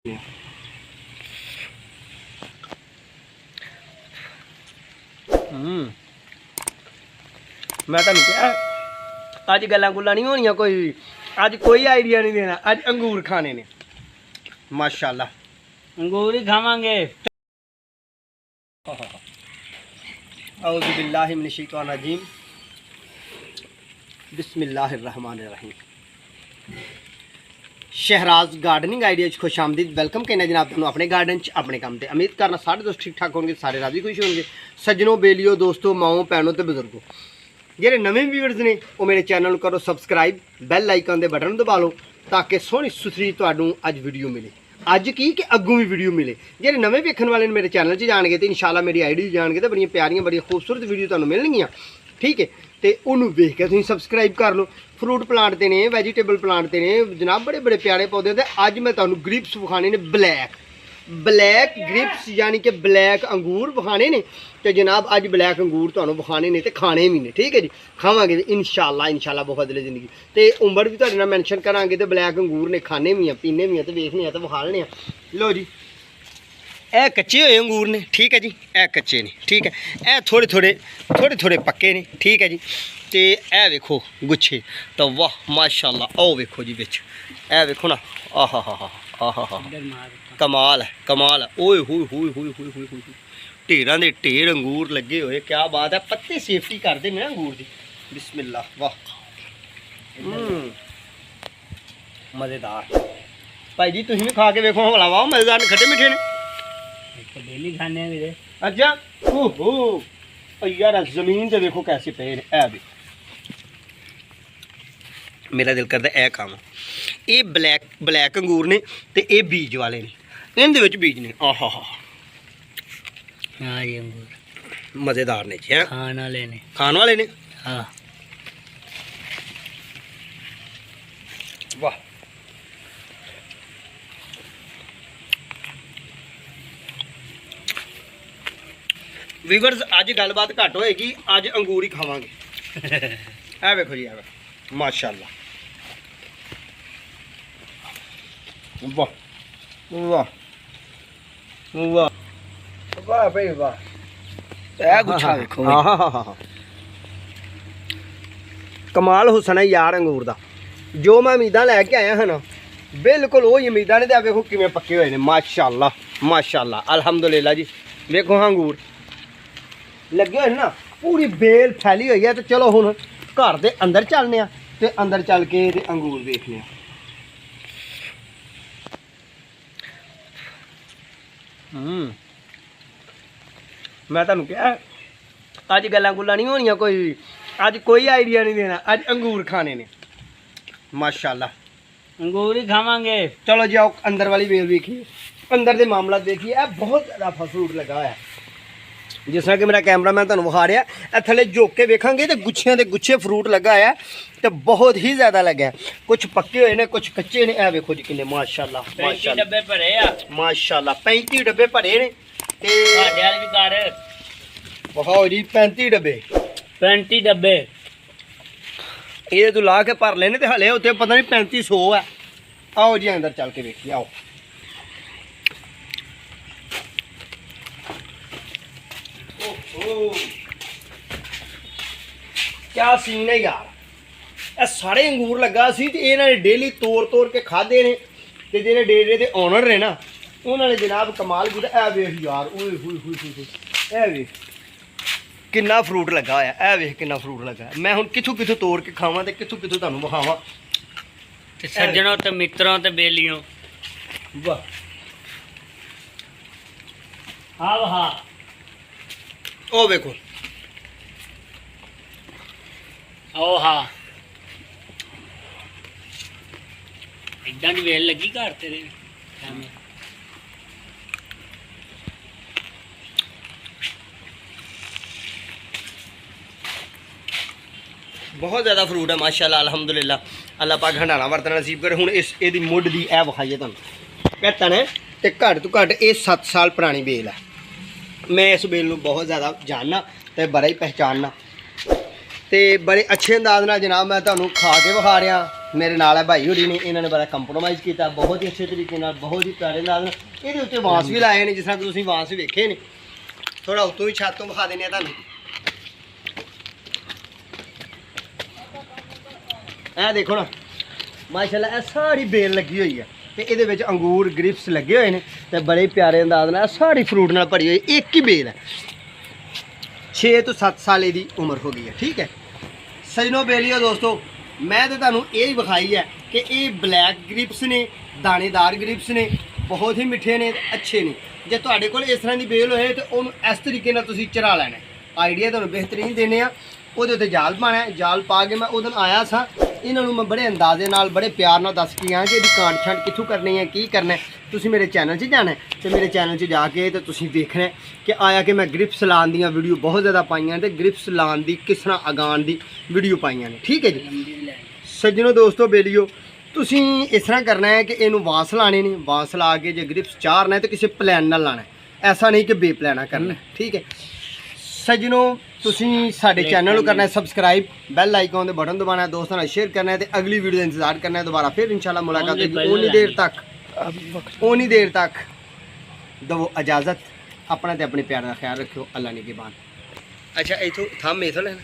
मैं तुहानू कहा अज गल्लां गुल्लां नहीं होनियां कोई भी। अज कोई आइडिया नहीं देना। अज अंगूर खाने ने माशाल्लाह। अंगूर ही खावांगे। औज़ु बिल्लाहि मिनश शैतानिर रजीम बिस्मिल्लाहिर रहमानिर रहीम। शहराज गार्डनिंग आइडिया खुश आमदीद। वेलकम कहना जनाब तुहानू अपने गार्डन अपने काम से। उम्मीद करना सारे दोस्त ठीक ठाक होंगे, सारे राजी खुश होंगे। सज्जनों बेलियो दोस्तों माओ भैनों तो बुजुर्गों ਜਿਹੜੇ नवे व्यूअर्स ने वो मेरे चैनल करो सबसक्राइब, बैल आइकन के बटन दबा लो ताकि सोहनी सुथरी तुहानू अज वीडियो मिले। अज की कि अगों भी वीडियो मिले। ਜਿਹੜੇ नवे वेखण वाले मेरे चैनल च जाणगे तो इंशाल्लाह मेरी आईडी जाणगे तो बड़ियां प्यारियां बड़ियां खूबसूरत वीडियो तुहानू मिलणगियां। ठीक है, तो उन्होंने वेख के तुसीं सबसक्राइब कर लो। फ्रूट प्लांट ते ने, वैजीटेबल प्लांट ते ने जनाब, बड़े बड़े प्यारे पौधे होंदे। अज मैं तुहानू ग्रिप्स विखाने ने ब्लैक ग्रिप्स यानी कि ब्लैक अंगूर विखाने ने। तो जनाब अज ब्लैक अंगूर तुहानू विखाने ने तो खाने भी ने। ठीक है जी, खावांगे भी इंशाल्लाह बहुत बदले जिंदगी। तो उम्र भी तुहाडे नाल मैंशन करांगे तो ब्लैक अंगूर ने खाने भी पीने भी तो वेखने तो विखा लेने। लो जी, ए कच्चे हुए अंगूर ने। ठीक है जी, ए कच्चे ने। ठीक है, ए थोड़े थोड़े पक्के ने। ठीक है जी, तो ए वेखो गुच्छे तो वाह माशाल्लाह। ओ वेखो जी बिच ए वेखो ना, आहा हा कमाल है। ओए हुई ढेरां दे ढेर अंगूर लगे हुए। क्या बात है, पत्ते सेफ्टी करते हैं अंगूर की। बिस्मिल्लाह, वाह मज़ेदार। भाई जी तुम भी खा के वेखो, भला वाह मज़ेदार ने, खट्टे मीठे ने। डेली खाने मेरे। अच्छा ओहो यार, जमीन से देखो कैसे पे है भी। मेरा दिल करता है खावा। ये ब्लैक अंगूर ने तो ये बीज वाले ने, इनके बीज ने। आहा हा हाँ, ये अंगूर मज़ेदार ने जी। खाने वाले ने। हाँ वाह, वीवर्स अज गलबात घट होएगी, अज अंगूर ही खावांगे। है वेखो जी, है माशाल्लाह। वाह वाह वाह वाह भाई वाह। ए गुच्छा देखो, कमाल हुसन है यार अंगूर दा। जो मैं उम्मीदां लैके आया है ना, बिल्कुल वही उम्मीदां ने। तो वेखो किवें पक्के हुए ने माशाल्लाह अल्हम्दुलिल्लाह जी। वेखो अंगूर लगे हुए ना, पूरी बेल फैली हुई है। तो चलो हुण घर दे अंदर चलने, ते अंदर चल के ते अंगूर देखने। मैं तुहानू कहा अज गल्लां गुल्लां नहीं होनियां कोई भी। अज कोई आइडिया नहीं देना। अज अंगूर खाने ने माशाल्लाह। अंगूर ही खावांगे। चलो जी आओ अंदर वाली बेल देखिए, अंदर के मामला देखिए। बहुत ज़्यादा फ्रूट लगा हुआ है, जिस तरह कि मेरा कैमरा मैन तुहानू विखा रहा है। थले जोक के वेखांगे तो गुच्छियां दे गुच्छे फ्रूट लगा है, तो बहुत ही ज़्यादा लगा है। कुछ पक्के हुए ने, कुछ कच्चे ने। ए वेखो जी किन्ने माशाल्लाह 35 डब्बे भरे आ माशाल्लाह। 35 डब्बे भरे ने। साडे वाले भी कर वाह जी, 35 डब्बे 35 डब्बे। ये तू ला के भर लेने तो हले उत्ते पता नहीं 3500 है। आओ जी अंदर चल के देखिए, आओ। क्या सीन है यार, ਇਹ सारे अंगूर लगा सी ते इन्होंने डेली तोड़ के खाधे ने। ते जेह्ड़े डेरे दे ओनर ने ना, उन्होंने जनाब कमाल कीता। ऐ वेख यार, ओए हुई ऐ वेख किन्ना फ्रूट लगा होया। ऐ वेख किन्ना फ्रूट लगा है। मैं हुण कित्थों तोड़ के खावां ते कित्थों तुहानू विखावां। ते सज्जनों ते मित्रों ते बेलियों, वाह हाँ ओ वेखो, ओ हाँ इदां दी वेल लगी घर तेरे। बहुत ज़्यादा फ्रूट है माशाल्लाह अल्हम्दुलिल्लाह। अल्लाह पाक हंडाना वरतना नसीब करे। हुण इस एदी मुੱਢ दी ऐ विखाइए तुहानू। कहता है तो घट तो घट ये 7 साल पुरानी बेल है। मैं इस बेल नू बहुत ज़्यादा जानना तो बड़ा ही पहचानना, तो बड़े अच्छे अंदाज नाल जनाब मैं तुहानू खा के विखा रहा। ਮੇਰੇ ਨਾਲ ਹੈ ਭਾਈ ਹੋਰੀ ਨੇ, ਇਹਨਾਂ ਨੇ ਬੜਾ ਕੰਪਰੋਮਾਈਜ਼ ਕੀਤਾ ਬਹੁਤ ਹੀ ਅੱਛੇ ਤਰੀਕੇ ਨਾਲ, ਬਹੁਤ ਹੀ ਪਿਆਰੇ ਨਾਲ। ਇਹਦੇ ਉੱਤੇ ਵਾਂਸ ਵੀ ਲਾਏ ਨੇ, ਜਿਸ ਤਰ੍ਹਾਂ ਕਿ ਤੁਸੀਂ ਵਾਂਸ ਵੇਖੇ ਨੇ। ਥੋੜਾ ਉੱਤੋਂ ਹੀ ਛੱਤ ਤੋਂ ਵਿਖਾ ਦਿੰਦੇ ਆ ਤੁਹਾਨੂੰ। ਇਹ ਦੇਖੋ ਨਾ ਮਾਸ਼ਾਅੱਲਾ, ਇਹ ਸਾਰੀ ਬੇਲ ਲੱਗੀ ਹੋਈ ਹੈ ਤੇ ਇਹਦੇ ਵਿੱਚ ਅੰਗੂਰ ਗ੍ਰਿਪਸ ਲੱਗੇ ਹੋਏ ਨੇ ਤੇ ਬੜੇ ਪਿਆਰੇ ਅੰਦਾਜ਼ ਨਾਲ ਸਾਰੀ ਫਰੂਟ ਨਾਲ ਭਰੀ ਹੋਈ। ਇੱਕ ਹੀ ਬੇਲ ਹੈ, 6 ਤੋਂ 7 ਸਾਲ ਦੀ ਉਮਰ ਹੋ ਗਈ ਹੈ। ਠੀਕ ਹੈ ਸਜਣੋ ਬੇਲੀਓ ਦੋਸਤੋ, ਮੈਂ ਤਾਂ ਤੁਹਾਨੂੰ ਇਹ ਹੀ ਵਿਖਾਈ ਹੈ ਕਿ ਇਹ ਬਲੈਕ ਗ੍ਰਿਪਸ ਨੇ, ਦਾਣੇਦਾਰ ਗ੍ਰਿਪਸ ਨੇ, ਬਹੁਤ ਹੀ ਮਿੱਠੇ ਨੇ, ਅੱਛੇ ਨੇ। ਜੇ ਤੁਹਾਡੇ ਕੋਲ ਇਸ ਤਰ੍ਹਾਂ ਦੀ ਬੇਲ ਹੋਏ ਤਾਂ ਉਹਨੂੰ ਇਸ ਤਰੀਕੇ ਨਾਲ ਤੁਸੀਂ ਚਰਾ ਲੈਣਾ। ਆਈਡੀਆ ਤੁਹਾਨੂੰ ਬਿਹਤਰੀਨ ਦੇਣੇ ਆ। ਉਹਦੇ ਉੱਤੇ ਜਾਲ ਪਾਣਾ, ਜਾਲ ਪਾ ਕੇ ਮੈਂ ਉਹ ਦਿਨ ਆਇਆ ਸਾਂ, ਇਹਨਾਂ ਨੂੰ ਮੈਂ ਬੜੇ ਅੰਦਾਜ਼ੇ ਨਾਲ ਬੜੇ ਪਿਆਰ ਨਾਲ ਦੱਸ ਕੇ ਆ ਕਿ ਇਹਦੀ ਕਾਂਟ ਛਾਂਟ ਕਿੱਥੋਂ ਕਰਨੀ ਹੈ, ਕੀ ਕਰਨਾ। ਤੁਸੀਂ ਮੇਰੇ ਚੈਨਲ 'ਚ ਜਾਣਾ ਤੇ ਮੇਰੇ ਚੈਨਲ 'ਚ ਜਾ ਕੇ ਤੇ ਤੁਸੀਂ ਦੇਖਣਾ ਕਿ ਆਇਆ ਕਿ ਮੈਂ ਗ੍ਰਿਪਸ ਲਾਉਣ ਦੀਆਂ ਵੀਡੀਓ ਬਹੁਤ ਜ਼ਿਆਦਾ ਪਾਈਆਂ ਤੇ ਗ੍ਰਿਪਸ ਲਾਉਣ ਦੀ ਕਿਸ ਤਰ੍ਹਾਂ ਅਗਾਉਣ ਦੀ ਵੀਡੀਓ ਪਾਈਆਂ ਨੇ। ਠੀਕ ਹੈ ਜੀ ਸੱਜਣੋ ਦੋਸਤੋ ਬੇਲੀਓ, ਤੁਸੀਂ ਇਸ ਤਰ੍ਹਾਂ ਕਰਨਾ ਹੈ ਕਿ ਇਹਨੂੰ ਵਾਂਸ ਲਾਣੇ ਨੇ। ਵਾਂਸ ਲਾ ਕੇ ਜੇ ਗ੍ਰਿਪਸ ਚਾਰਨਾ ਹੈ ਤਾਂ ਕਿਸੇ ਪਲਾਨ ਨਾਲ ਲਾਣਾ, ਐਸਾ ਨਹੀਂ ਕਿ ਬੇਪਲਾਨਾ ਕਰਨਾ। ਠੀਕ ਹੈ ਸੱਜਣੋ, ਤੁਸੀਂ ਸਾਡੇ ਚੈਨਲ ਨੂੰ ਕਰਨਾ ਹੈ ਸਬਸਕ੍ਰਾਈਬ, ਬੈਲ ਆਈਕਨ ਦੇ ਬਟਨ ਦਬਾਉਣਾ ਹੈ, ਦੋਸਤਾਂ ਨਾਲ ਸ਼ੇਅਰ ਕਰਨਾ ਹੈ ਤੇ ਅਗਲੀ ਵੀਡੀਓ ਦਾ ਇੰਤਜ਼ਾਰ ਕਰਨਾ ਹੈ। ਦੁਬਾਰਾ ਫਿਰ ਇਨਸ਼ਾਅੱਲਾ ਮੁਲਾਕਾਤ ਹੋਏਗੀ। ਉਨੀ ਦੇਰ ਤੱਕ ਦਵੋ ਇਜਾਜ਼ਤ। ਆਪਣਾ ਤੇ ਆਪਣੇ ਪਿਆਰ ਦਾ ਖਿਆਲ ਰੱਖਿਓ। ਅੱਲਾ ਨਿਗਹਿਬਾਨ। ਅੱਛਾ ਇਥੋਂ ਥੰਮ ਇਥੋਂ ਲੈਣਾ।